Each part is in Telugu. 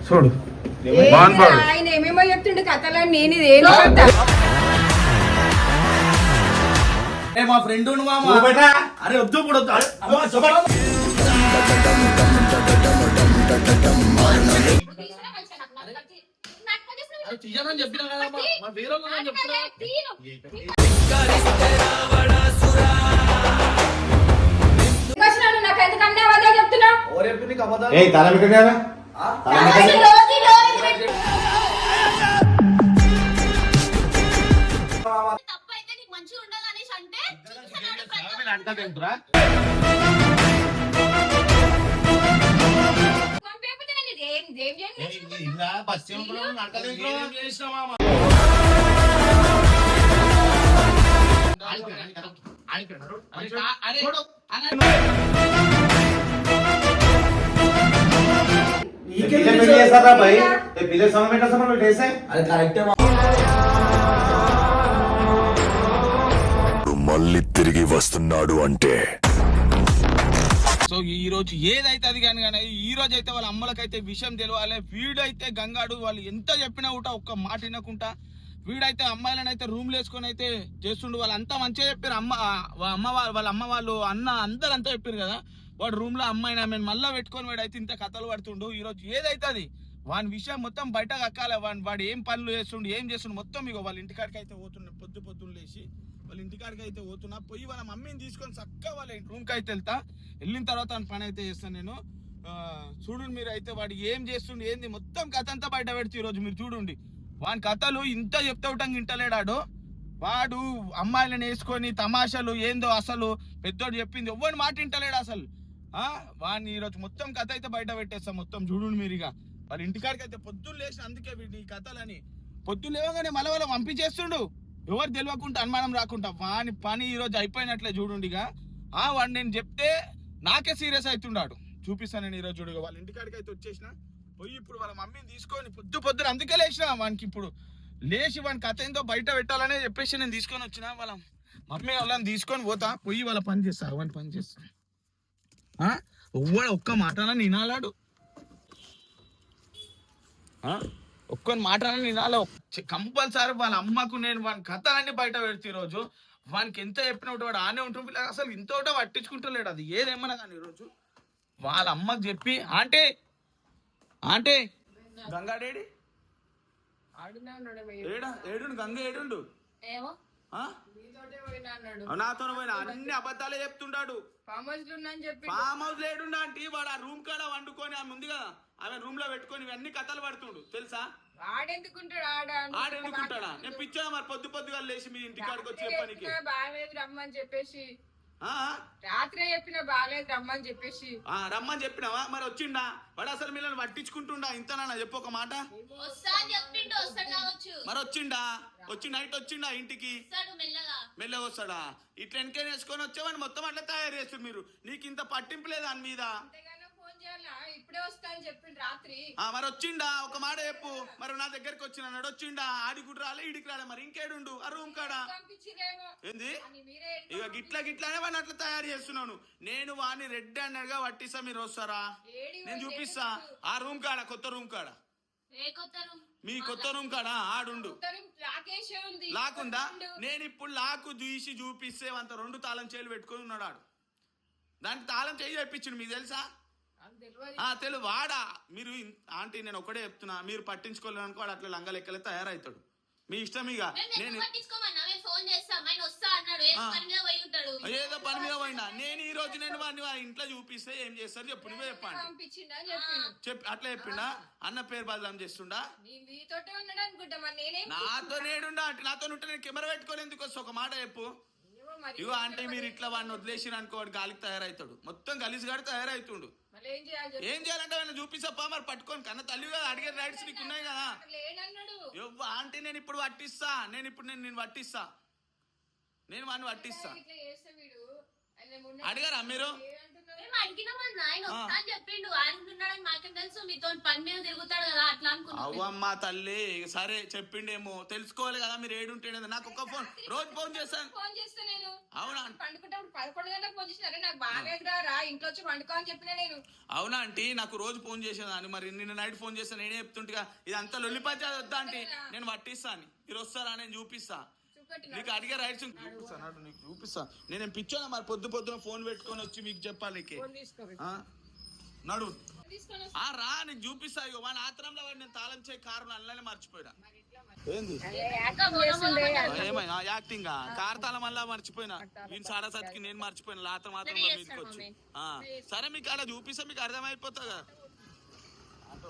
చూడు ఆయన ఏమేమో చెప్తుండే కథలని నేను ఇది ఏం చెప్తా. మా ఫ్రెండ్ అరే వద్దు ఇప్పుడు తీయమని చెప్పినా కదా మా వేరే చెప్తున్నా. నాకు ఎందుకంటే అబద్ధాలు చెప్తున్నా. తల పెట్టినా మళ్ళీ తిరిగి వస్తున్నాడు అంటే సో ఈ రోజు ఏదైతే అది కానీ ఈ రోజు అయితే వాళ్ళ అమ్మలకైతే విషయం తెలియాలి. వీడైతే గంగాడు వాళ్ళు ఎంత చెప్పినా కూడా ఒక్క మాట వినకుండా వీడైతే అమ్మాయిలను అయితే రూమ్లు వేసుకొని అయితే చేస్తుండు. వాళ్ళంతా మంచిగా చెప్పారు. వాళ్ళ అమ్మ వాళ్ళు అన్న అందరు అంతా చెప్పారు కదా. వాడు రూమ్ లో అమ్మాయిని ఆమె మళ్ళీ పెట్టుకొని వాడైతే ఇంత కథలు పడుతుండు. ఈ రోజు ఏదైతే అది వాని విషయం మొత్తం బయట కక్కాలి. వాడు ఏం పనులు చేస్తుండు ఏం చేస్తుండు మొత్తం ఇక వాళ్ళ ఇంటికాడికి అయితే పోతున్నాడు. పొద్దున్న లేచి వాళ్ళ ఇంటికాడికి అయితే పోతున్నా. పోయి వాళ్ళ మమ్మీని తీసుకొని చక్కగా వాళ్ళ రూమ్కి అయితే వెళ్ళిన తర్వాత పని అయితే చేస్తాను నేను. చూడండి మీరు అయితే వాడు ఏం చేస్తుండు ఏంది మొత్తం కథ అంతా బయట పెడితే ఈరోజు మీరు చూడండి. వాని కథలు ఇంత చెప్తా ఉంటాం ఇంటలేడాడు. వాడు అమ్మాయిలను వేసుకొని తమాషాలు ఏందో అసలు పెద్దోడు చెప్పింది ఎవ్వని మాట వింటలేడు అసలు. వాడిని ఈరోజు మొత్తం కథ అయితే బయట పెట్టేస్తాం మొత్తం చూడండి మీరు. ఇక వాళ్ళ ఇంటికాడికి అయితే పొద్దున్న లేచిన అందుకే వీడి కథలని పొద్దున్న లేవగానే మళ్ళీ వాళ్ళ పంపించేస్తుండు. ఎవరు తెలియకుండా అనుమానం రాకుండా వాని పని ఈ రోజు అయిపోయినట్లే చూడండి. ఇక వాడు నేను చెప్తే నాకే సీరియస్ అవుతున్నాడు. చూపిస్తాను నేను ఈరోజు చూడు. వాళ్ళ ఇంటికాడికి అయితే వచ్చేసిన పోయి ఇప్పుడు వాళ్ళ మమ్మీని తీసుకొని పొద్దున అందుకే లేచిన వానికి ఇప్పుడు లేచి వాని కథ ఏందో బయట పెట్టాలనే చెప్పేసి నేను తీసుకొని వచ్చిన. వాళ్ళ మమ్మీ వాళ్ళని తీసుకొని పోతా పోయి వాళ్ళ పని చేస్తా వాని పని చేస్తా. ఒక్క మాటన వినాలాడు ఒక్కని మాటన వినాలి కంపల్సరీ. వాళ్ళ అమ్మకు నేను వాని కథలన్నీ బయట పెడితే ఈరోజు వానికి ఎంత చెప్పినట్టు వాడు ఆనే ఉంటుంది. అసలు ఇంతోటో పట్టించుకుంటలేడు అది ఏదేమన్నా కానీ ఈరోజు వాళ్ళ అమ్మకు చెప్పి ఆంటీ గంగాడేడి ఏడు గంగ ఏడుండు నాతో పోయినా అన్ని అబద్ధాలే చెప్తుంటాడు. ఫామ్ హౌస్ లేడుండా అంటే వాడు ఆ రూమ్ కాడ వండుకొని ఆమె ఉంది కదా ఆమె రూమ్ లో పెట్టుకొని ఇవన్నీ కథలు పడుతుండు తెలుసా. ఆడెందుకుంటాడా నేను పిచ్చా మరి పొద్దుగా లేచి మీ ఇంటికాడికి వచ్చే పనికి రమ్మని చెప్పేసి రాత్రే చెప్పిన బాగాలేదు రమ్మని చెప్పేసి రమ్మని చెప్పినావా మరి వచ్చిండా వాడు అసలు మిమ్మల్ని పట్టించుకుంటుండా ఇంతనా చెప్పు ఒక మాట. మరి వచ్చిండా నైట్ వచ్చిండా ఇంటికి మెల్లగా వస్తాడా ఇట్లా వెనక వేసుకొని వచ్చేవాడిని మొత్తం అట్లా తయారు చేస్తారు మీరు. నీకు ఇంత పట్టింపు లేదు దాని మీద. ఇప్పుడే వస్తాను చెప్పిండు రాత్రి. మరి వచ్చిండా ఒక మాట చెప్పు. మరి నా దగ్గరికి వచ్చినాడు వచ్చిండా ఆడి గుడి రాలే ఇడికి రాలే మరి ఇంకేడుండు ఆ రూమ్ కాడా ఏంది. ఇక గిట్లానే వాడిని అట్లా తయారు చేస్తున్నాను నేను. వాడిని రెడ్ అన్నట్టుగా పట్టిస్తా మీరు వస్తారా నేను చూపిస్తా. ఆ రూమ్ కాడా కొత్త రూమ్ కాడా మీ కొత్త రూమ్ కాడా ఆడుండు లాకుందా. నేను ఇప్పుడు లాకు చూసి చూపిస్తే అంత 2 తాళం చేలు పెట్టుకొని ఉన్నాడు ఆడు. దానికి తాళం చేయి చెప్పించిండు మీకు తెలుసా. తెలుగు వాడా మీరు ఆంటీ నేను ఒకటే చెప్తున్నా మీరు పట్టించుకోలేదనుకో వాడు అట్లా లంగ లెక్కలే తయారవుతాడు. మీ ఇష్టం. ఇక నేను ఏదో పని మీద పోయినా నేను ఈ రోజు నేను వాడిని ఇంట్లో చూపిస్తే ఏం చేస్తారు చెప్పు నువ్వే చెప్పండి. అట్లా చెప్పిండా అన్న పేరు బదలాం చేస్తుండా నాతో నేడుండా అంటే నాతో ఉంటే నేను కెమెరా పెట్టుకోని ఎందుకు వస్తా ఒక మాట చెప్పు. ఇగో అంటే మీరు ఇట్లా వాడిని వదిలేసిన అనుకో వాడు గాలికి తయారవుతాడు మొత్తం గలీజ్ గాడి తయారవుతుండు. ఏం చేయాలంటే ఆయన చూపిస్తప్పా మరి పట్టుకొని కన్నా తల్లి కదా అడిగే రైట్స్ నీకు ఉన్నాయి కదా. అంటే నేను ఇప్పుడు పట్టిస్తా నేను పట్టిస్తా నేను వాడిని పట్టిస్తా. అడిగారా మీరు మేము అడిగినామన్నా ఆయన వస్తా అని చెప్పిండు. ఆయన ఉన్నాడని మాకేం తెలుసు, మీతో పని మీద తిరుగుతాడు కదా అట్లా అనుకున్నాం. అవ్వమ్మ తల్లి సరే చెప్పిండేమో తెలుసుకోవాలి కదా. మీరు ఏడుంటేనే నాకు ఒక ఫోన్ రోజు ఫోన్ చేస్తాను. ఫోన్ చేస్తా నేను. అవునా పండుకుంటప్పుడు 11 గంటలకు ఫోన్ చేసినారే నాకు బాగా రా ఇంట్లో వచ్చి పండుకో అని చెప్పినా నేను. అవునా ఆంటీ నాకు రోజు ఫోన్ చేసేదాన్ని. మరి నిన్న నైట్ ఫోన్ చేస్తాను నేనే చెప్తుంటా ఇది అంతా లొల్లిపాచా వద్దా ఆంటీ. నేను పట్టిస్తాను మీరు వస్తారా నేను చూపిస్తా. నీకు అడిగే రైట్స్ చూపిస్తాను నీకు చూపిస్తా. నేనేం పిచ్చోనా మరి పొద్దున ఫోన్ పెట్టుకొని వచ్చి మీకు చెప్పాలి నడు రా నీకు చూపిస్తా. ఇక వాడి ఆత్రంలో నేను తాళం చేయ కారు అల్లనే మర్చిపోయినా. ఏంది ఏమైనా యాక్టింగ్ కారు తాళం వల్ల మర్చిపోయినా. నేను సాడసతికి నేను మర్చిపోయినా లాత మాత్రం మీదకి వచ్చి. సరే మీకు అలా చూపిస్తా మీకు అర్థమైపోతా కదా.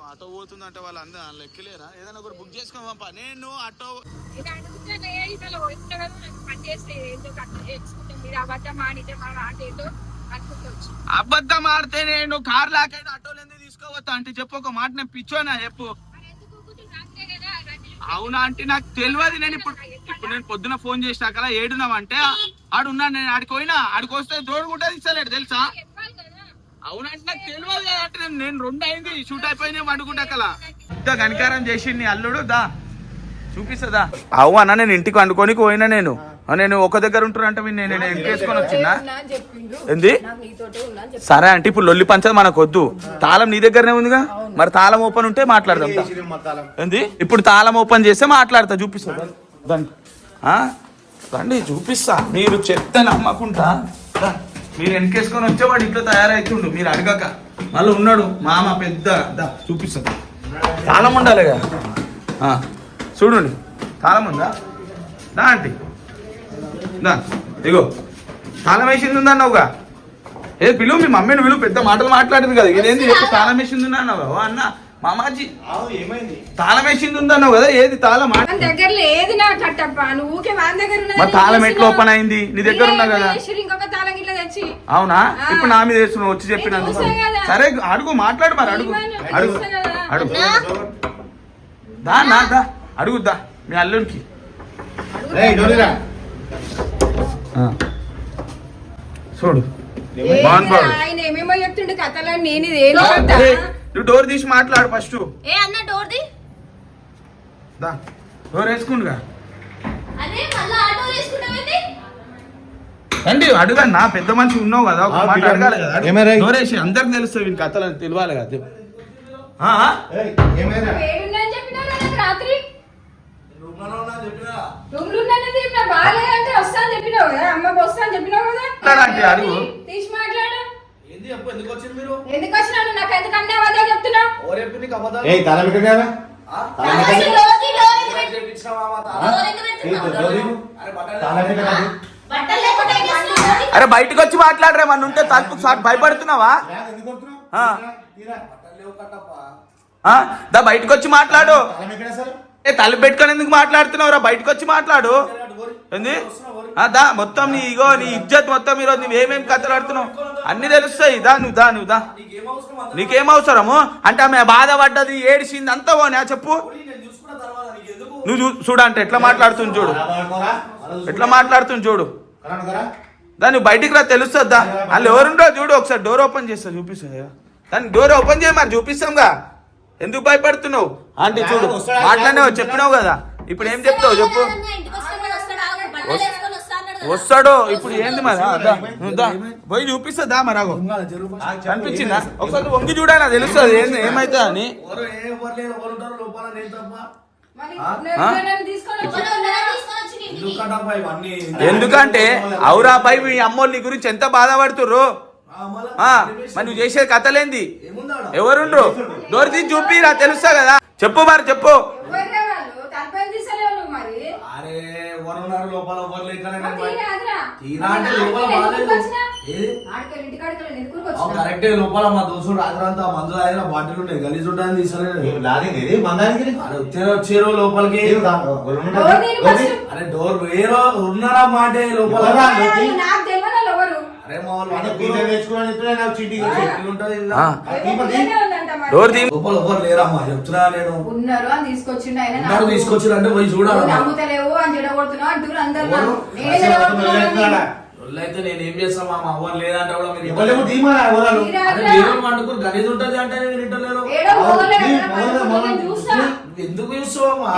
ఆటో పోతుందంటే వాళ్ళు అందరూ లెక్కలేరా. ఏదైనా ఒకటి బుక్ చేసుకో పంప. నేను ఆటో అబద్ధం ఆడితే నేను కార్ లాకైతే ఆటోలు ఎందుకు తీసుకోవద్దా అంటే చెప్పు ఒక మాట. నేను పిచ్చోనా చెప్పు. అవునా అంటే నాకు తెలియదు. నేను ఇప్పుడు నేను పొద్దున ఫోన్ చేసినాక ఏడున్నావంటే ఆడున్నా. నేను ఆడికి పోయినా ఆడికి వస్తే జోడు కూడా ఇస్తలేడు తెలుసా. అవునంటే నాకు తెలియదు కదా అంటే నేను 2 అయింది షూట్ అయిపోయినా వండుకుంటా కనికారం చేసి నీ అల్లుడు దా చూపిస్తుందా. అవు అన్న నేను ఇంటికి వండుకోనికి పోయినా. నేను ఒక దగ్గర ఉంటున్నా నేను ఎంకేసుకొని వచ్చినా ఏంది. సరే అంటే ఇప్పుడు లొల్లి పంచదు మనకు వద్దు. తాళం నీ దగ్గరనే ఉందిగా. మరి తాళం ఓపెన్ ఉంటే మాట్లాడదాం. ఏంది ఇప్పుడు తాళం ఓపెన్ చేస్తే మాట్లాడతా. చూపిస్తా దాన్ని రండి చూపిస్తా. మీరు చెప్తే నమ్మకుంటా. మీరు వెనకేసుకొని వచ్చేవాడు ఇంట్లో తయారైతుండు. మీరు అడగక మళ్ళీ ఉన్నాడు మామ పెద్ద చూపిస్తా. తాళం ఉండాలిగా చూడండి. తాళం ఉందా దా ఆంటీ దా. ఇగో తాళం వేసింది ఉందా అన్నావుగా. ఏ పిలువు మీ మమ్మీని విలువ. పెద్ద మాటలు మాట్లాడింది కదా. ఇదేంది చెప్పు తాళం వేసింది ఉందా అన్నావు అన్న మామాజీ. ఏమైంది తాళం వేసింది ఉందా అన్నావు కదా. ఏది తాళం దగ్గర లేదు నా కట్టప్ప. నువ్వు మరి తాళం ఎట్లా ఓపెన్ అయింది నీ దగ్గర ఉన్నా కదా. ఇంకొక తాళం ఇట్లా తెచ్చి అవునా ఇప్పుడు నా మీద వేస్తున్నావు వచ్చి చెప్పినందుకు. సరే అడుగు మాట్లాడు మరి అడుగు అడుగు అడుగు దా నా దా అడుగుద్దా మీ అల్లుడికి. చూడు ఆయన ఏమేమో చెప్తుండే కథలో నేను నువ్వు డోర్ తీసి మాట్లాడు ఫస్ట్. ఏ అన్న డోర్ ది దా డోర్ వేసుకుంటుగా. అదే మళ్ళా ఆటో వేసుకుంటావేంటి. రండి అడుగన్నా పెద్ద మనిషి ఉన్నావు కదా ఒక మాట అడగాలి కదా. డోర్ వేసి అందరికి తెలుస్తుంది వీని కథలు తెలియాలి కదా. రాత్రి బాగాలేదంటే వస్తా అని చెప్పినావు కదా. అమ్మకి వస్తా అని చెప్పినావు కదా. అడుగు తీసి మాట్లాడు. ఎందుకు వచ్చింది మీరు? ఎందుకు వచ్చినాడు నాకు ఎందుకంటే అదే చెప్తున్నావు. అరే బయటకు వచ్చి మాట్లాడరే మన ఉంటే తలుపు భయపడుతున్నావా. దా బయటకు వచ్చి మాట్లాడు. తలుపు పెట్టుకొని ఎందుకు మాట్లాడుతున్నావురా. బయటకు వచ్చి మాట్లాడు. ఏంది దా మొత్తం నీ ఇగో నీ ఇజ్జత్ మొత్తం ఈరోజు నువ్వేమేమి కథలు ఆడుతున్నావు అన్ని తెలుస్తాయి. నువ్వు దా నీకేం అవసరము అంటే ఆమె బాధపడ్డది ఏడిసింది అంతా పోనీ చెప్పు. నువ్వు చూడంటే ఎట్లా మాట్లాడుతుంది చూడు. ఎట్లా మాట్లాడుతుంది చూడు. దాన్ని బయటికి రా తెలుస్తుందా. వాళ్ళు ఎవరుండో చూడు. ఒకసారి డోర్ ఓపెన్ చేస్తా చూపిస్తా. దాన్ని డోర్ ఓపెన్ చేయ మరి చూపిస్తాంగా. ఎందుకు భయపడుతున్నావు అంటే చూడు మాట్లాడినావు చెప్పినావు కదా. ఇప్పుడు ఏం చెప్తావు చెప్పు. వస్తాడు ఇప్పుడు ఏంది మరి పోయి చూపిస్తుందా మరి అగో కనిపించిందా. ఒకసారి వంగి చూడాలి తెలుస్తుంది ఏంది ఏమైతే అని. ఎందుకంటే అవురాపై మీ అమ్మోళ్ళు నీ గురించి ఎంత బాధపడుతుర్రు. మరి నువ్వు చేసే కథలేంది. ఎవరుండ్రు డోర్ తీసి చూపిరా తెలుస్తా కదా. చెప్పు మరి చెప్పు. కరెక్టే లోపల మా దోస్తుడు రాత్రి అంతా మందు తాగిన బాటిల్ ఉంటాయి గలీజ్ ఉంటాయని వచ్చారు లోపలికి. అరే డోర్ వేరే ఉన్నారా మాట లోపల. అరే మా డోర్ తీ లోపల ఎవరు లేరమ్మా చెప్తున్నా నేను. ఉన్నారు అని తీసుకొచ్చిండు ఆయన. తీసుకొచ్చిండు అంటే పోయి చూడాలి. నమ్ముతలేవు అని చెడగొడుతున్నావు అంటారు అందరు. అయితే నేను ఏం చేస్తా మా అవ్వ లేదంటే కూడా మీరు ఎవరు ధీమారా ఎవరాలు అరే మీరు వండుకుని గలీజ్ ఉంటది అంటే నేను వింటలేను. ఏడో పోగలే కదా, నేను చూస్తా. ఎందుకు చూస్తావమ్మా?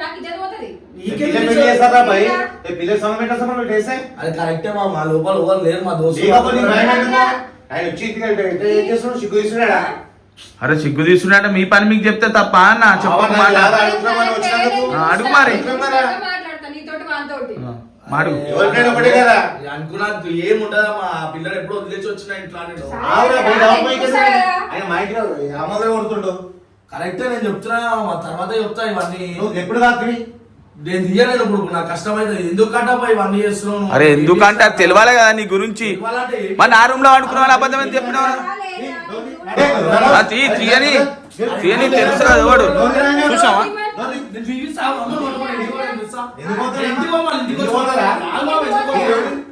నాకు ఇజ్జత్ పోతది. పెళ్లి చేస్తారా భయ్ పిల్లల సమయం పెట్టా సమయం పెట్టేసే అది కరెక్టే మా లోపల ఎవరు లేరు మా దోస్తు ఆయన వచ్చి ఏం చేస్తున్నాడు సిగ్గు తీసుకున్నాడా అరే సిగ్గు తీసుకున్నాడే మీ పని మీకు చెప్తే తప్ప అన్న చెప్పక మాట అడుగు మరి మాట్లాడతా నీతోటి వాళ్ళతోటి. మాడు ఎవరికైనా ఒకటే కదా అనుకున్నా ఏముంటదా మా పిల్లలు ఎప్పుడు వదిలేసి వచ్చిన ఇంట్లో నేను. ఆవురా బయట ఆయన మా ఇంట్లో అమ్మగా కొడుతుండు కరెక్టే నేను చెప్తున్నా మా తర్వాత చెప్తా ఇవన్నీ. నువ్వు ఎప్పుడు రాత్రి నేను తీయలేదు ఇప్పుడు నాకు కష్టమైతే ఎందుకంటే ఇవన్నీ చేస్తున్నాను. అరే ఎందుకంటే అది తెలియాలి కదా నీ గురించి మరి నా రూమ్ లో అనుకున్నావు అబద్ధం అని చెప్పినావు తీయని తీయని తెలుసు కదా వాడు చూసావా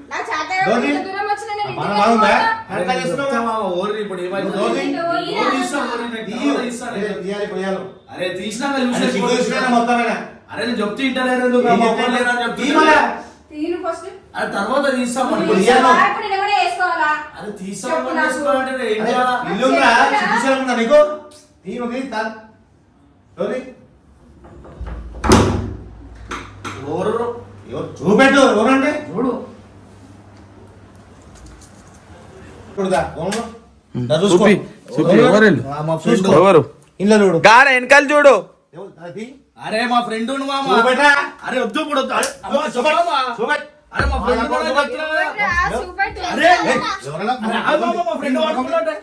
నా చేత దూరం వచ్చిన నేను అరే తీసినా మొత్తమేనా అరే నేను చెప్తే ఇంటలేరు తీను ఫస్ట్. అరే తర్వాత తీస్తాం ఇప్పుడు నేను ఎవడే వేసుకోవాలా? అరే తీసుకోవాలంటే ఇల్లుందా చూసానుందా నీకు తీను ఎవరు చూపెట్టు ఎవరంటే చూడు ఎవరు ఇంట్లో చూడు గాడ వెనకాల చూడు అరే మా ఫ్రెండ్ చూపెట్టా అరే వద్దు ఇప్పుడు వద్దు. అరే మా ఫ్రెండ్ చూపెట్టు. అరే మా ఫ్రెండ్ వాడుకుంటే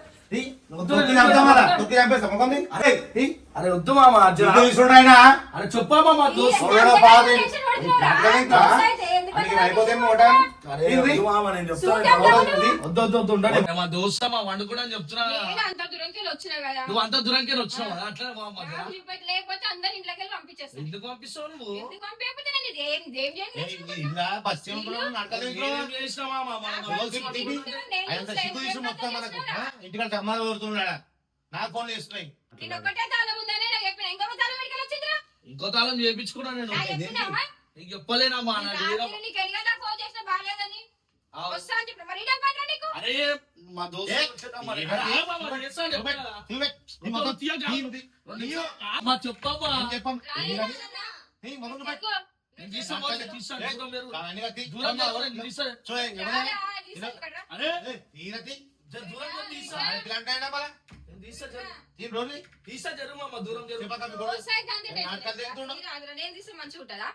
అరే వద్దు మామ అరే చెప్పా మా దోస్తు మా దోస్త మా వండుకున్నా అని చెప్తున్నా. అంత దూరంకి వచ్చినా కదా. నువ్వు అంత దూరంకే వచ్చినావు కదా అట్లా లేకపోతే అందరు ఇంట్లోకి పంపించేస్తా. ఎందుకు పంపిస్తావు నువ్వు? ఎందుకు పంపించకపోతే నేను ఏం చేయను. ఇంటికాడ సమాధానం కోరుతున్నాడా నాకు ఫోన్ చేస్తున్నాయి నేను ఒకటే తాళం ఉందనే నాకు చెప్పిన. ఇంకొక తాళం ఎక్కడ వచ్చిందిరా? ఇంకో తాళం చేయించుకున్నా నేను. నాకు చెప్పినావా? నీకు చెప్పలేనమ్మా నీకు ఎన్నో ఫోన్ చేసినా బాగాలేదని వస్తా అని చెప్పిన. మరి ఇదే పని నీకు? అరే మా దోస్తు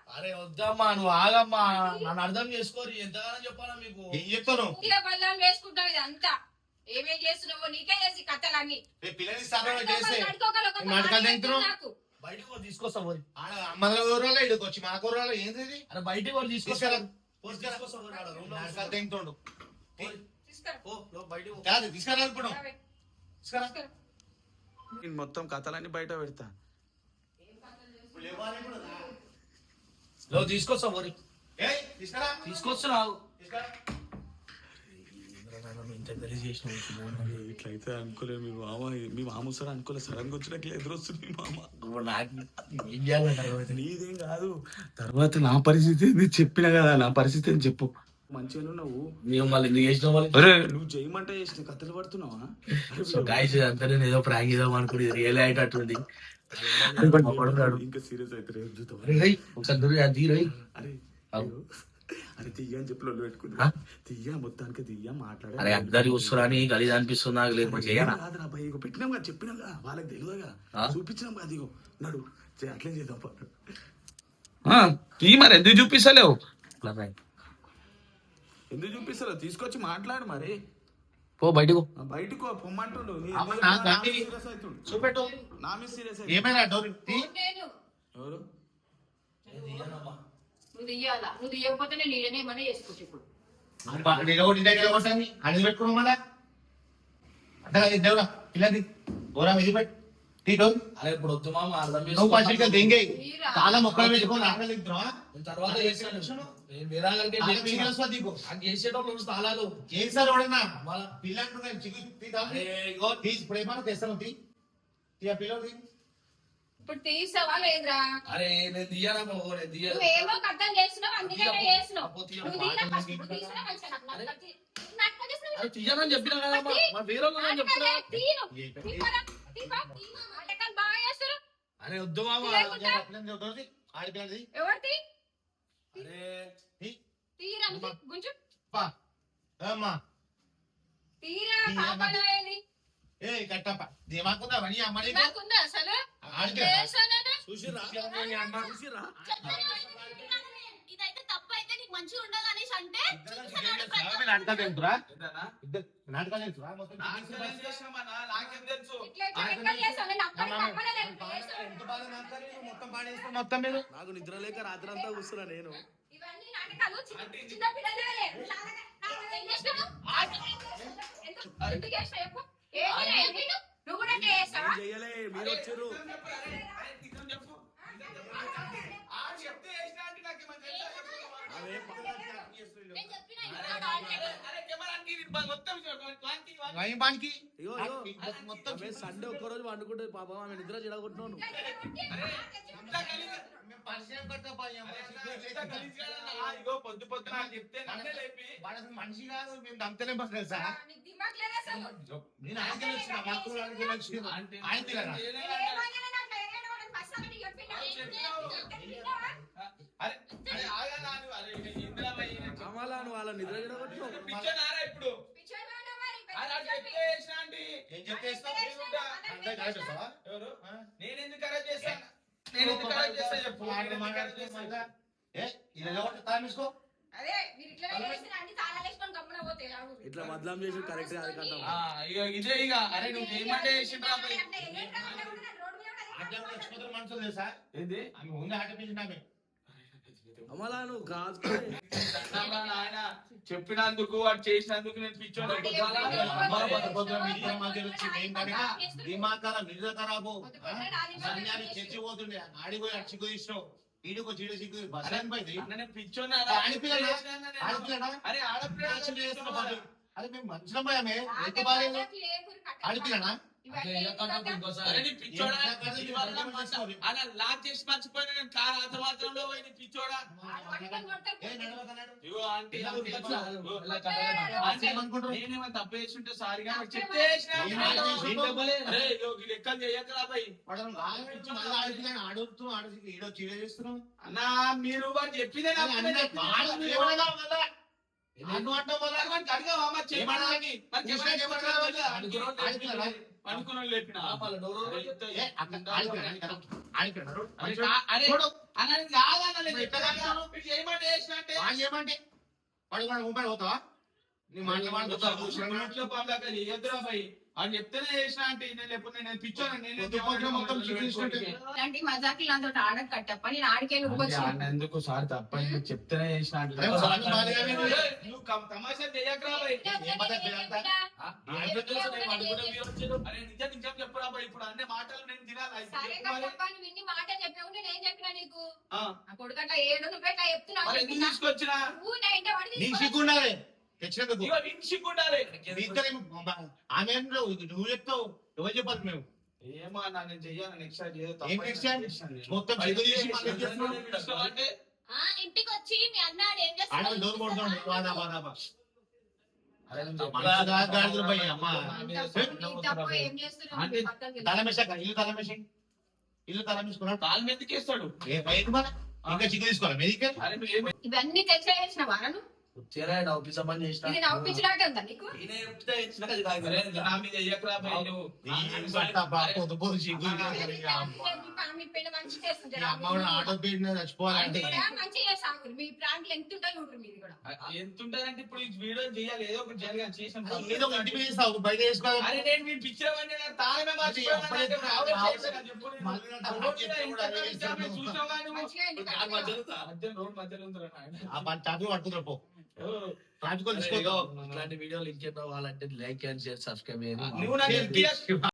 అరే వద్దమ్మా నువ్వు ఆగమ్మా నన్ను అర్థం చేసుకోరు ఎంతగానో చెప్పాలా మీకు చెప్తాను వేసుకుంటావు ఇది అంతా ఏమేం చేస్తున్నావో నీకే చేసి కథలన్నీ బయటకు కూడా తీసుకొస్తా పోయి మన ఊర్లో ఇక్కడికి వచ్చి మా ఊర్లో ఏంది అరే బయటకు కూడా తీసుకొస్తా తింటుండు బయటకు కాదు తీసుకురాలనుకున్నాం మొత్తం కథలన్నీ బయట పెడతా తీసుకొస్తా పోయి తీసుకొస్తున్నావు ఇట్లయితే అనుకోలేదు మీ మామ సార్ అనుకోలేదు సడన్ గా వచ్చినాక ఎదురొస్తుంది మీ మామ నీదేం కాదు తర్వాత నా పరిస్థితి ఏంది చెప్పినా కదా నా పరిస్థితి అని చెప్పు మంచిగా నువ్వు మేము మళ్ళీ ఎందుకు చేసినావు మళ్ళీ అరే నువ్వు చేయమంటే చేసిన కథలు పడుతున్నావా సో గాయస్ అంతా నేను ఏదో ప్రాంక్ చేద్దాం అనుకుని రియల్ అయ్యేటట్టుంది ఇంకా సీరియస్ అయితే ఒకసారి అరే అరే తీయ అని చెప్పి లొల్లు పెట్టుకున్నా తీయ మొత్తానికి తీయ మాట్లాడే అరే అందరి వస్తురాని గలీజ్ అనిపిస్తుంది నాకు లేదు చేయనా కాదురా భయ్ ఇగో పెట్టినాం కదా చెప్పినాం కదా వాళ్ళకి తెలియదుగా చూపించినాం కదా ఇగో నడు అట్లే చేద్దాం తీ మరి ఎందుకు చూపిస్తలేవు ఎందుకు చూపిస్తలేవు తీసుకొచ్చి మాట్లాడు మరి పో బయటకు బయటకు పొమ్మంటుండు చూపెట్టు నా మీద సీరియస్ ఏమైనా ఎవరు నువ్వు తీయాలా? నువ్వు తీయకపోతే నేను ఏమన్నా చేసుకుంటా ఇప్పుడు. అడిగి పెట్టుకున్నాం మళ్ళా అంటే దేవుడా పిల్లది ఓరా ఇది పెట్టు అరే ఇప్పుడు వద్దు మామ అర్థం నువ్వు పచ్చిగా దెంగే చాలా మొక్కలు పెట్టుకొని ఆకలి తర్వాత చేసేటప్పుడు స్థలాలు చేస్తారు ఎవడన్నా పిల్లలు చిక్కు తీసి ఇప్పుడు ఏమన్నా తెస్తాను పిల్లలు ఇప్పుడు తీసావా లేదురా? అరే నేను తీయనమ్మా, నేను తీయను. నువ్వేమో కథం చేస్తున్నావు, అందుకే తీయకు. చేస్తున్నావు. అబ్బో, తీయకు. నువ్వు తీయరా first? నువ్వు తీసినా మంచిగా నాకు నాటకాలు తీ- నాటకాలు చేస్తున్నావు. అరే తీయనని చెప్పినా కదమ్మా, మా వేరే వాళ్ళని చెప్తున్నా. నాటకాలే తీయను. తీపరా, తీపా, తీపా. నాటకాలు బాగా చేస్తారు. అరే వద్దు మామ. ఆడిపోయింది ఎవరిది? అరే తీరా నువ్వు గుంజు. అమ్మా తీరా తీయమ్మా. కాపాడేది. ఏ కట్టప్ప దిమాకుందా వని అమ్మని నాకుందా అసలు? ఆడితే చేశానన్నా? చూసిరా చూసిరా. ఇదైతే తప్పు అయితే నీకు మంచిగా ఉండదు అనేసి అంటే నాటకాలు తెలుసురా ఏంటన్నా? నాటకాలు తెలుసురా మొత్తం నాకేం చేసినామన్నా? నాకేం తెలుసు? ఇట్లా ఇట్లా లెక్కలు చేస్తావు. నేను అప్పటికి అప్పనే చేస్తాను. ఎంత బాగా నాటకాలు మొత్తం పాడేస్తాం మొత్తం మీరు నాకు నిద్ర లేక రాత్రి అంతా కూర్చున్నా నేను. ఇవన్నీ నాటకాలు చిన్న పిల్లలే. ఏం చేస్తావు? ఎందుకు చేస్తావు చెప్పు? ఏం చేయాలి? నువ్వు కూడా అట్లా చేస్తావా? ఏం చెయ్యలే, మీరు వచ్చారు. అరే, నిజం చెప్పు. ఆ చెప్తే చేసినా అంటే నాకేమన్నా తెలుసా చెప్పు. నేను చెప్పిన అరే కెమెరాకి ఇది మొత్తం వానికి వానికి ఇగో మొత్తం ఆమె సండే ఒక్కరోజు వండుకుంటే పాపం ఆమె నిద్ర చెడగొట్టినాను. మేము పరిచయం కట్టప్ప ఇగో పొద్దు పొద్దున నాకు చెప్తే నన్నే లేపి మనిషి కాదు మేము దంతలేం బస్ తెలుసా నీకు దిమాగ్ లేదా అసలు? నేను ఆయన వచ్చిన మాకు ఆయన తిరగరా నేను ఏమన్నా నాకు ఏమైనా వాడిని ఫస్ట్ అక్కడ నీకు చెప్పినా? విన్నావా? అరే అరే ఆగనా నువ్వు? అరే ఇంద్రాబాయి కమలా నువ్వు వాళ్ళ నిద్ర చెడగొట్టినావు. పిచ్చనారా ఇప్పుడు? పిచ్చోడివాడినా మరి, పెద్ద అలా పిచ్చోడివి. చెప్తే చేసినా అంటే ఏం చెప్పేస్తావు అంటే కాల్చేస్తావా ఎవరు? నేను ఎందుకు అరెస్ట్ చేస్తాను? నేను ఎందుకు అరెస్ట్ చేస్తా చెప్పు. నేను ఎందుకు అరెస్ట్ చేస్తా? ఏ ఇది ఎవరు తామిసుకో అదే మీరు ఇట్లా చేసిన అన్ని తాళాలు వేసుకొని గమ్మున పోతే ఎలాగో. ఇట్లా మద్లం చేసి కరెక్ట్ కాదు కంటాం. ఇక ఇదే ఇక అరే నువ్వు ఏమంటే చేసిండ్రా అంటే ఏంట్రా అట్లా ఉన్నది? రోడ్డు మీద కూడా అదే ఆటలు వచ్చిపోతారు మనుషులు తెలుసా ఏంది? ఆమె ముందు ఆటపించినామే అమలా నువ్వు కాదు. దండంరా నాయన. చెప్పినందుకు వాడు చేసినందుకు నేను పిచ్చోడు దిమాకర నిజ ఖరాబు సన్యాన్ని చచ్చిపోతుండే ఆడిపోయి అచ్చికు ఇష్టం ఈడుకో చీడ సిగ్గు బస్సు పోయింది పిచ్చోనా అరే ఆడపిల్ల అరే మేము మంచిగా పోయామే ఎంత బాగాలేదు లేకురు కట్ట. ఆడిపిల్లనా ఇవన్నీ అరే నీ పిచ్చోడా అలా లాక్ చేసి మర్చిపోయినా నేను కారు అంత మాత్రంలో పోయి నీ పిచ్చోడా పట్టుకొని కొడతారు. ఏ నడవకన్నాడు ఇగో ఆంటీ ఇలా ఆంటీ, ఇలా ఆంటీ, అనుకుంటారు నేనేమో తప్పు చేస్తుంటే సారీగా చెప్తే అరే ఇగో ఈ లెక్కలు చేయకరా భయ్ వాడు లాగించి మళ్ళీ ఆడిపిల్లని ఆడుతూ ఆడి ఈడో చీడ చేస్తున్నాం అన్నా మీరు వాడు చెప్పిందే నాకు అనుకున్న లేపిన ఏమంటే ఏమంటే వాడు వాడు ముంబై పోతావా నీ ఎదురా భయ్ అని చెప్తేనే చేసిన అంటే నేను లేకపోతే నేను పిచ్చోను మొత్తం చికెన్ ఇలాంటి మజాకులు నాతో ఆడకు కట్టప్ప. నేను ఆడికే నువ్వు వచ్చి ఎందుకు సార్ తప్ప చెప్తేనే చేసిన అంటే అరే సార్ బాగా నువ్వు తమాషా చేయకరా భయ్ అరే నిజం నిజం చెప్పురా భయ్ ఇప్పుడు అన్ని మాటలు నేను తినాలి సరే కట్టప్ప, నువ్వు ఇన్ని మాటలు చెప్పినావు, నేను చెప్పినా నీకు ఆ, నా కొడుకట్లా ఏడు నువ్వు ఎట్లా చెప్తున్నావు మరి ఎందుకు చెప్పినా? తీసుకొచ్చినా నువ్వు నా ఇంట పడి నీకు సిగ్గుండాలి తెచ్చినందుకు ఇగో వింటుకుండాలి ఆమె ఏం లేవు, నువ్వు చెప్తావు ఎవరు చెప్పాలి మేము ఏమో అన్నా నేను చెయ్యాను నెక్స్ట్ టైం ఏదో ఏం next time? మొత్తం చెడు చేసి మళ్ళీ ఏం చేస్తున్నావు? అంటే ఇంటికి వచ్చి మీ అన్నాడు ఏం ఆడ చేస్తాడు డోర్ కొడుతున్నాడు వాదా వాదా అరే గాడిదలు పోయి అమ్మ తప్ప ఏం చేస్తున్నావు అంటే పక్కకి వెళ్ళి. తలమేశాక ఇల్లు తలమేసుకున్నాడు కాలు మీద ఎక్కేస్తాడు ఏ బయట మన ఇంకా చిక్కు తీసుకోవాలి మెదికే అరే నువ్వు ఏమి ఇవన్నీ తెచ్చా చేసిన వారను వచ్చారా నవ్వుపిసా పని చేసిన. ఇది నవ్వుపించలాగే ఉందా నీకు? ఈయన చెప్తే ఇచ్చినా అది కాదు. అరే నా మీద ఎయ్యకురా భయ్ నువ్వు పొద్దు పొద్దు చిక్కు మీ పిల్ల మంచి చేస్తుంది అమ్మ కూడా ఆటో పీడిన చచ్చిపోవాలంటే మంచి చేస్తాను. మీ ప్రాంతాలు ఎంత ఉంటాయి చూడరు మీది కూడా. ఎంత ఉంటదంటే ఇప్పుడు ఈ వీడియో చేయాలి ఏదో ఒకటి జరిగా చేసాం ఏదో ఒక ఇంటి మీద చేస్తావు బయట చేసుకోవాలి అరే నేను మీ పిక్చర్ అవన్నీ నాకు తాళమే మధ్యలో ఉందిరా నాయన. ఆ పని టాపి పట్టుకురా పో ఎవరు? రాజుకోవాలి ఇట్లాంటి వీడియోలు ఇంకేం రావాలంటే లైక్ అండ్ షేర్ సబ్స్క్రైబ్ చేయండి. నువ్వు నాకు